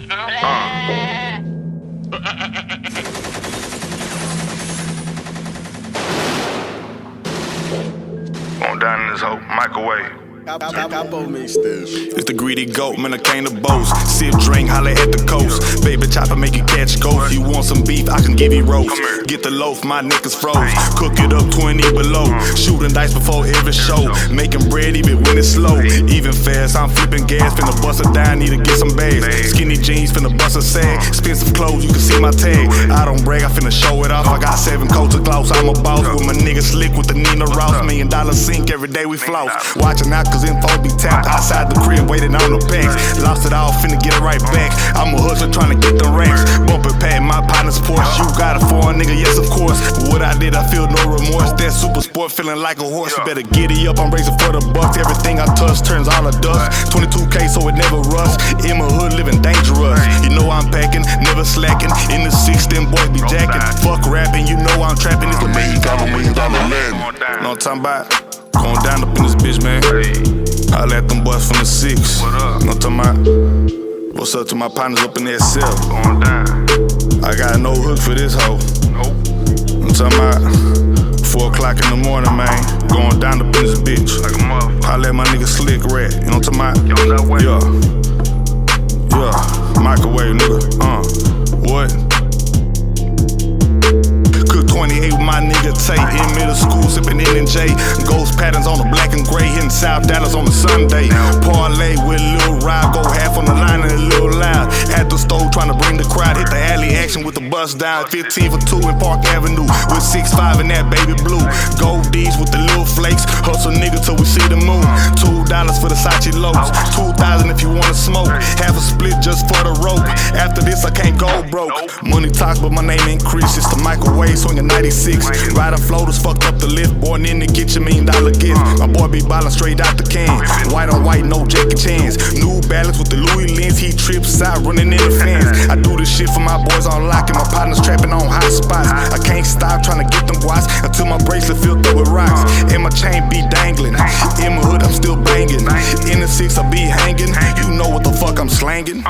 Going down in this whole microwave. It's the greedy goat, man, I came to boast. Sip, drink, holla at the coast. Baby chopper, make it catch ghost. You want some beef, I can give you roast. Get the loaf, my niggas froze. Cook it up 20 below. Shooting dice before every show. Making bread even when it's slow. Even fast, I'm flipping gas. Finna bust it down, need to get some bags. Skinny jeans, finna bust a sag. Expensive clothes, you can see my tag. I don't brag, I finna show it off. I got 7 coats of gloss, I'm a boss. With my niggas slick with the Nina Ross. $1 million sink, every day we floss. Watching out, cause info be tapped. Outside the crib, waiting on the packs. Lost it all, finna get it right back. I'm a hustler trying to get the racks. Bumpin' pat my partner's Porsche. You got a foreign nigga, yes of course. What I did, I feel no remorse. That super sport, feeling like a horse. You better giddy up, I'm racing for the bucks. Everything I touch turns all to dust. 22K, so it never rusts. In my hood, living dangerous. You know I'm packing, never slacking. In the 6, them boys be jacking. Fuck rapping, you know I'm trapping. It's a $1 million land. Know what I'm talking about? Going down up in this bitch, man. Holla at them boys from the 6. What up? Know what I'm talking about? What's up to my partners up in that cell? Going down. I got no hook for this hoe. Nope. I'm talking about 4 o'clock in the morning, man. Going down up in this bitch. Like a motherfucker. Holla at my nigga Slick Rat. You know what I'm talking Get on that way. about? Yeah. Microwave, nigga. What? Cook 28 with my nigga Tate. In middle school, sippin' N&J. Ghost patterns on the black and gray. Hitting South Dallas on a Sunday. Parlay with a little ride. Go half on the line and a little loud. At the stove trying to bring the crowd. Hit the alley action with the bus down. 15 for 2 in Park Avenue. With 6'5" in that baby blue. Gold D's with the little flakes. Hustle nigga till we see the moon. $2 for the Sachi loaves. 2,000 if you wanna smoke. Half a split just for the rope. After this I can't go broke. Money talks but my name ain't Chris. It's the microwave swinging 96. Rider floaters fucked up the lift. Born in the kitchen, $1 million gift. My boy be ballin' straight out the can. White on white, no Jackie Chans. New Balance with the Louis lens. He trips out running in the fans. I do this shit for my boys on lock and my partners trapping on hot spots. I can't stop trying to get them guats until my bracelet filled up with rocks. And my chain be dangling. In my hood I'm still banging. In the 6 I be hanging. You know what the fuck I'm slanging.